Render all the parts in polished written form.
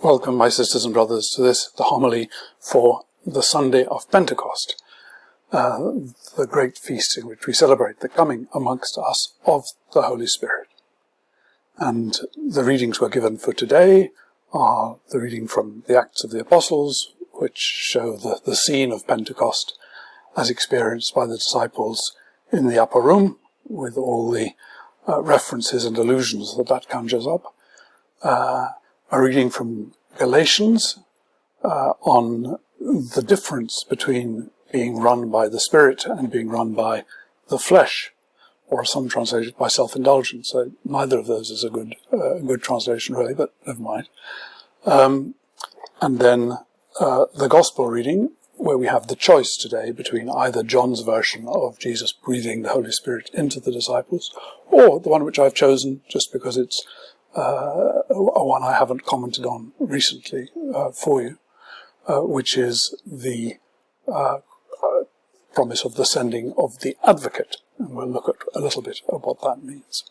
Welcome, my sisters and brothers, to the homily for the Sunday of Pentecost, the great feast in which we celebrate the coming amongst us of the Holy Spirit. And the readings we're given for today are the reading from the Acts of the Apostles, which show the scene of Pentecost as experienced by the disciples in the upper room, with all the references and allusions that conjures up. A reading from Galatians on the difference between being run by the Spirit and being run by the flesh, or some translate it by self-indulgence. So neither of those is a good translation, really, but never mind. And then the Gospel reading, where we have the choice today between either John's version of Jesus breathing the Holy Spirit into the disciples, or the one which I've chosen just because it's one I haven't commented on recently for you, which is the promise of the sending of the Advocate. And we'll look at a little bit of what that means.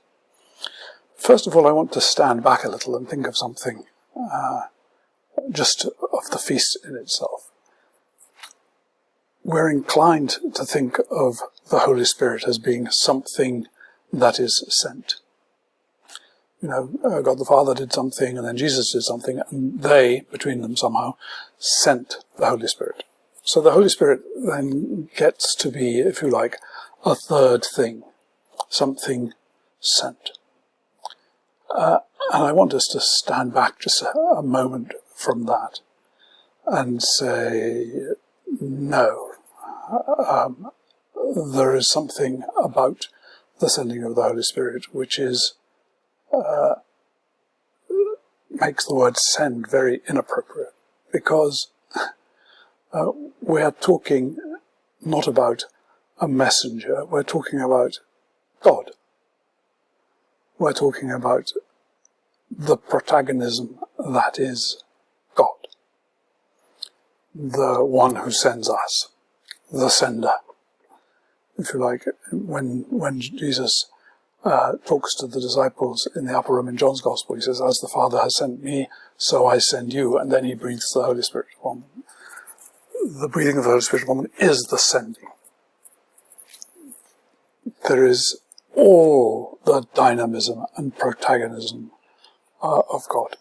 First of all, I want to stand back a little and think of something just of the feast in itself. We're inclined to think of the Holy Spirit as being something that is sent. You know, God the Father did something, and then Jesus did something, and they, between them somehow, sent the Holy Spirit. So the Holy Spirit then gets to be, if you like, a third thing, something sent. And I want us to stand back just a moment from that and say, no, there is something about the sending of the Holy Spirit which is makes the word send very inappropriate, because we are talking not about a messenger, we're talking about God. We're talking about the protagonism that is God. The one who sends us, the sender. If you like, when Jesus talks to the disciples in the upper room in John's Gospel, he says, as the Father has sent me, so I send you, and then he breathes the Holy Spirit upon them. The breathing of the Holy Spirit upon them is the sending. There is all the dynamism and protagonism of God.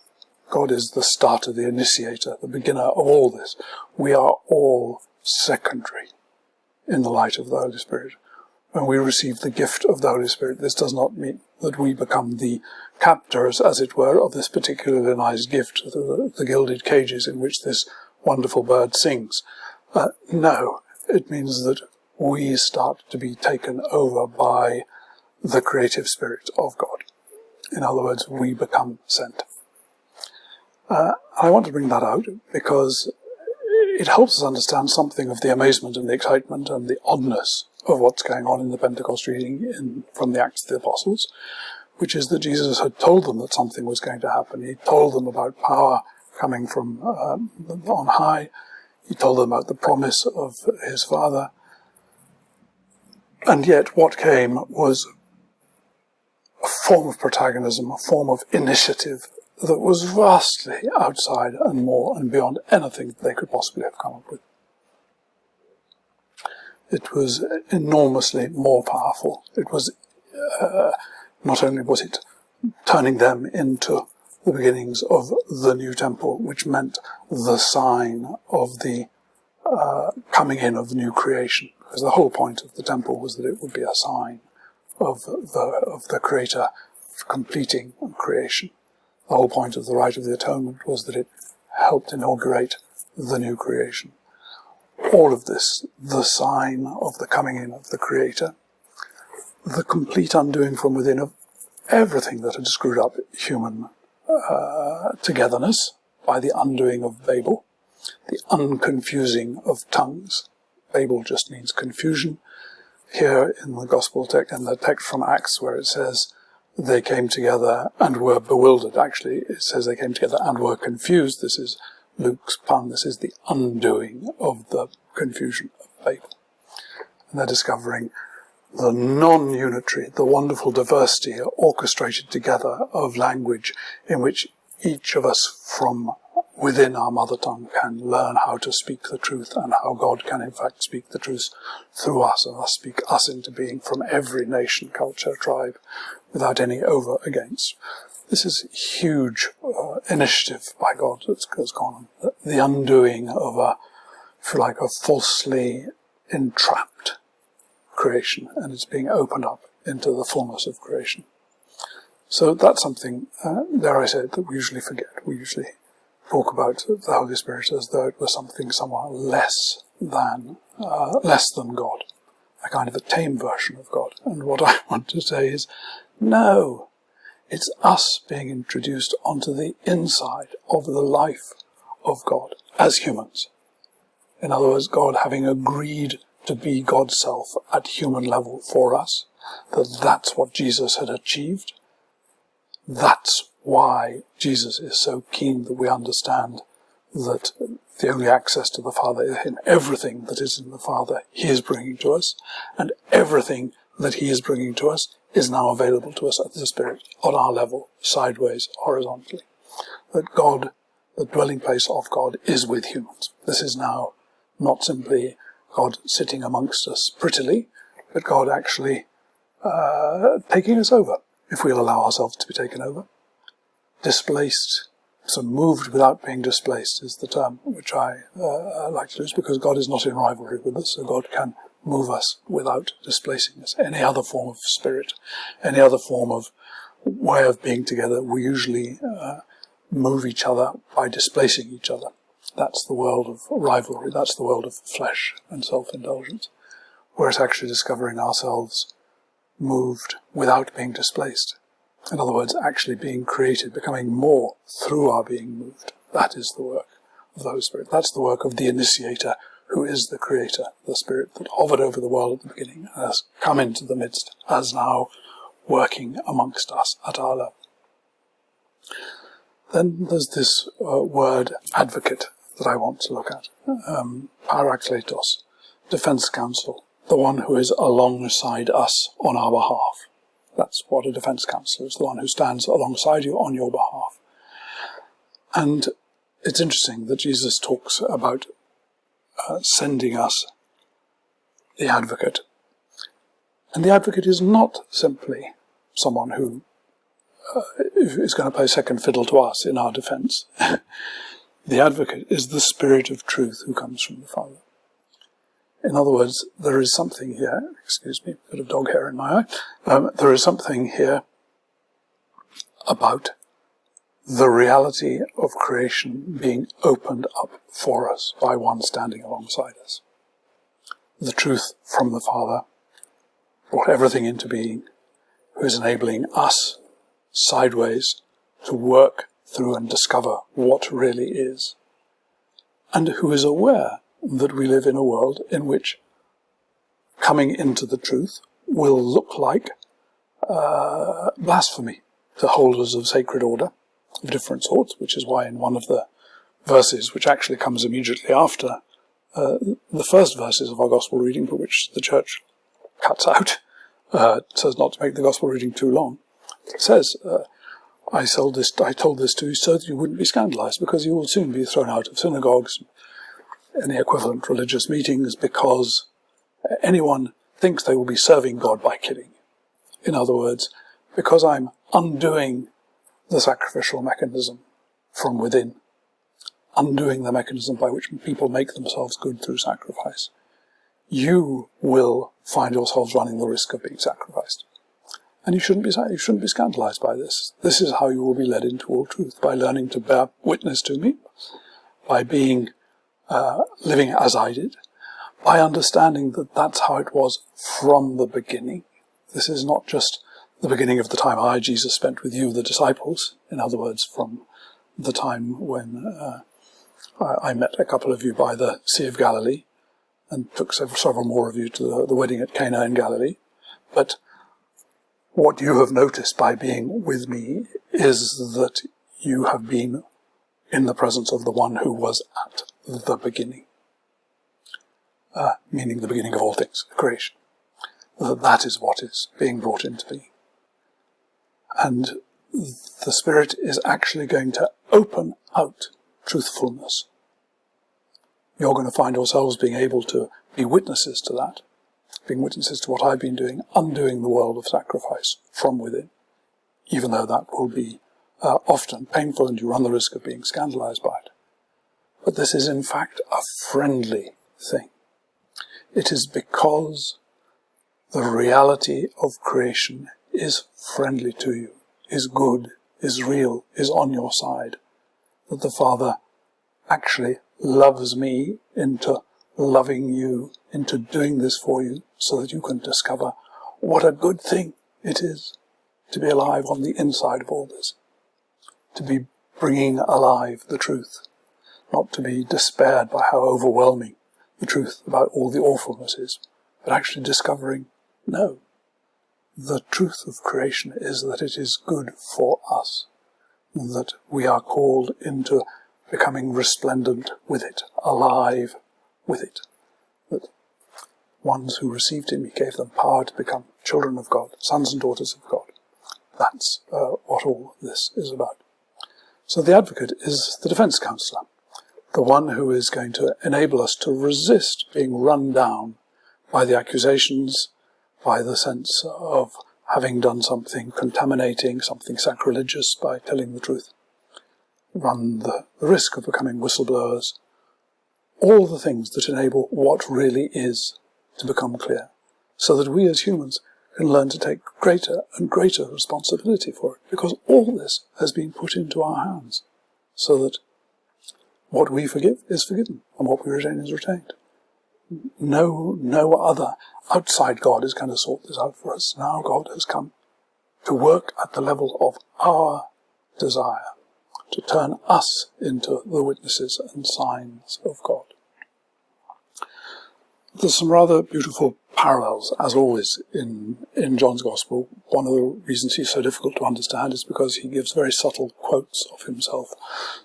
God is the starter, the initiator, the beginner of all this. We are all secondary in the light of the Holy Spirit. When we receive the gift of the Holy Spirit, this does not mean that we become the captors, as it were, of this particularly nice gift, the gilded cages in which this wonderful bird sings. No, it means that we start to be taken over by the creative spirit of God. In other words, we become sent. I want to bring that out because it helps us understand something of the amazement and the excitement and the oddness of what's going on in the Pentecost reading from the Acts of the Apostles, which is that Jesus had told them that something was going to happen. He told them about power coming from on high. He told them about the promise of his Father. And yet what came was a form of protagonism, a form of initiative that was vastly outside and more and beyond anything they could possibly have come up with. It was enormously more powerful. It was, not only was it turning them into the beginnings of the new temple, which meant the sign of the coming in of the new creation, because the whole point of the temple was that it would be a sign of the Creator completing creation. The whole point of the rite of the atonement was that it helped inaugurate the new creation. All of this, the sign of the coming in of the Creator, the complete undoing from within of everything that had screwed up human togetherness by the undoing of Babel, the unconfusing of tongues. Babel just means confusion. Here in the Gospel text, and the text from Acts where it says they came together and were bewildered, actually it says they came together and were confused. This is Luke's pun. This is the undoing of the confusion of Babel. And they're discovering the non-unitary, the wonderful diversity orchestrated together of language in which each of us from within our mother tongue can learn how to speak the truth, and how God can in fact speak the truth through us, and speak us into being from every nation, culture, tribe, without any over against. This is a huge initiative by God that's gone on. The undoing of a falsely entrapped creation, and it's being opened up into the fullness of creation. So that's something, dare I say it, that we usually forget. We usually talk about the Holy Spirit as though it was something somewhat less than God, a kind of a tame version of God. And what I want to say is, no, it's us being introduced onto the inside of the life of God as humans. In other words, God having agreed to be God's self at human level for us, that's what Jesus had achieved. That's why Jesus is so keen that we understand that the only access to the Father is in everything that is in the Father he is bringing to us, and everything that he is bringing to us is now available to us at the Spirit on our level, sideways, horizontally. That God, the dwelling place of God, is with humans. This is now not simply God sitting amongst us prettily, but God actually taking us over, if we'll allow ourselves to be taken over. Displaced, so moved without being displaced is the term which I like to use, because God is not in rivalry with us, so God can move us without displacing us. Any other form of spirit, any other form of way of being together, we usually move each other by displacing each other. That's the world of rivalry, that's the world of flesh and self-indulgence, whereas actually discovering ourselves moved without being displaced. In other words, actually being created, becoming more through our being moved. That is the work of the Holy Spirit. That's the work of the initiator, who is the creator, the Spirit that hovered over the world at the beginning and has come into the midst, as now working amongst us at our level. Then there's this word advocate that I want to look at. Parakletos, defense counsel, the one who is alongside us on our behalf. That's what a defense counsel is, the one who stands alongside you on your behalf. And it's interesting that Jesus talks about sending us the advocate. And the advocate is not simply someone who is going to play second fiddle to us in our defense. The advocate is the Spirit of truth who comes from the Father. In other words, there is something here, excuse me, a bit of dog hair in my eye, there is something here about the reality of creation being opened up for us by one standing alongside us. The truth from the Father brought everything into being, who is enabling us sideways to work through and discover what really is, and who is aware that we live in a world in which coming into the truth will look like blasphemy to holders of sacred order of different sorts, which is why in one of the verses, which actually comes immediately after the first verses of our gospel reading, but which the church cuts out so as not to make the gospel reading too long, it says, I told this to you so that you wouldn't be scandalized, because you will soon be thrown out of synagogues, any equivalent religious meetings, because anyone thinks they will be serving God by killing. In other words, because I'm undoing the sacrificial mechanism from within, undoing the mechanism by which people make themselves good through sacrifice, you will find yourselves running the risk of being sacrificed. And you shouldn't be scandalized by this. This is how you will be led into all truth, by learning to bear witness to me, by being living as I did, by understanding that that's how it was from the beginning. This is not just the beginning of the time I, Jesus, spent with you, the disciples. In other words, from the time when I met a couple of you by the Sea of Galilee and took several more of you to the wedding at Cana in Galilee. But what you have noticed by being with me is that you have been in the presence of the one who was at the beginning, meaning the beginning of all things, creation. That is what is being brought into being. And the Spirit is actually going to open out truthfulness. You're going to find yourselves being able to be witnesses to that, being witnesses to what I've been doing, undoing the world of sacrifice from within, even though that will be often painful and you run the risk of being scandalized by it. But this is in fact a friendly thing. It is because the reality of creation is friendly to you, is good, is real, is on your side, that the Father actually loves me into loving you, into doing this for you, so that you can discover what a good thing it is to be alive on the inside of all this, to be bringing alive the truth, not to be despaired by how overwhelming the truth about all the awfulness is, but actually discovering, no, the truth of creation is that it is good for us, and that we are called into becoming resplendent with it, alive with it. That ones who received him, he gave them power to become children of God, sons and daughters of God. That's what all this is about. So the advocate is the defense counsellor, the one who is going to enable us to resist being run down by the accusations, by the sense of having done something contaminating, something sacrilegious by telling the truth, run the risk of becoming whistleblowers, all the things that enable what really is to become clear, so that we as humans can learn to take greater and greater responsibility for it, because all this has been put into our hands, so that what we forgive is forgiven, and what we retain is retained. No other outside God is going to sort this out for us. Now God has come to work at the level of our desire, to turn us into the witnesses and signs of God. There's some rather beautiful parallels, as always, in John's Gospel. One of the reasons he's so difficult to understand is because he gives very subtle quotes of himself.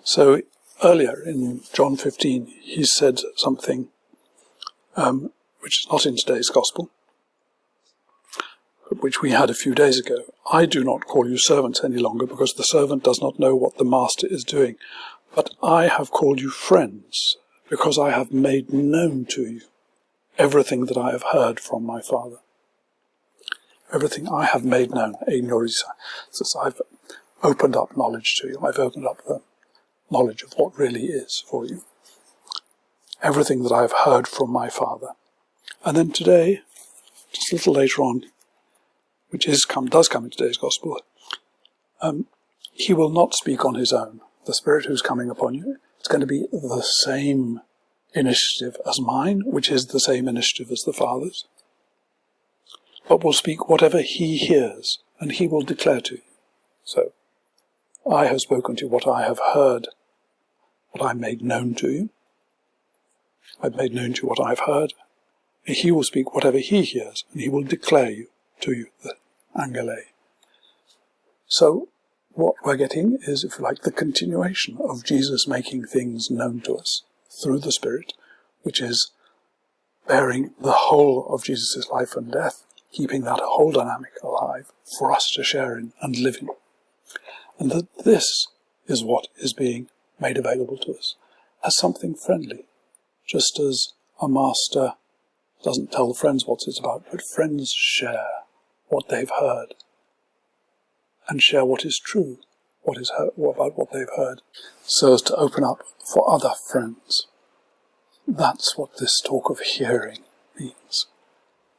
So earlier in John 15, he said something which is not in today's Gospel, but which we had a few days ago. I do not call you servants any longer, because the servant does not know what the master is doing. But I have called you friends, because I have made known to you everything that I have heard from my Father. Everything I have made known, ignorisa. Says I've opened up knowledge to you. I've opened up the knowledge of what really is for you. Everything that I have heard from my Father. And then today, just a little later on, which does come in today's Gospel, he will not speak on his own. The Spirit who's coming upon you, it's going to be the same initiative as mine, which is the same initiative as the Father's, but will speak whatever he hears, and he will declare to you. So, I have spoken to you what I have heard, what I made known to you. I've made known to you what I have heard. And he will speak whatever he hears, and he will declare to you the angele. So, what we're getting is, if you like, the continuation of Jesus making things known to us through the Spirit, which is bearing the whole of Jesus' life and death, keeping that whole dynamic alive for us to share in and live in. And that this is what is being made available to us as something friendly, just as a master doesn't tell the friends what it's about, but friends share what they've heard and share what is true, about what they've heard, so as to open up for other friends. That's what this talk of hearing means.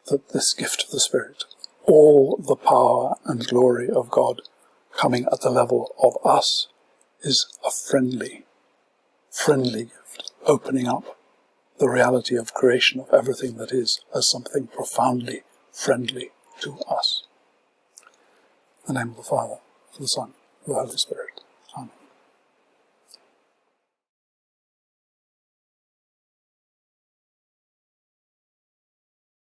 That this gift of the Spirit, all the power and glory of God coming at the level of us, is a friendly gift, opening up the reality of creation, of everything that is, as something profoundly friendly to us. In the name of the Father, of the Son, of the Holy Spirit.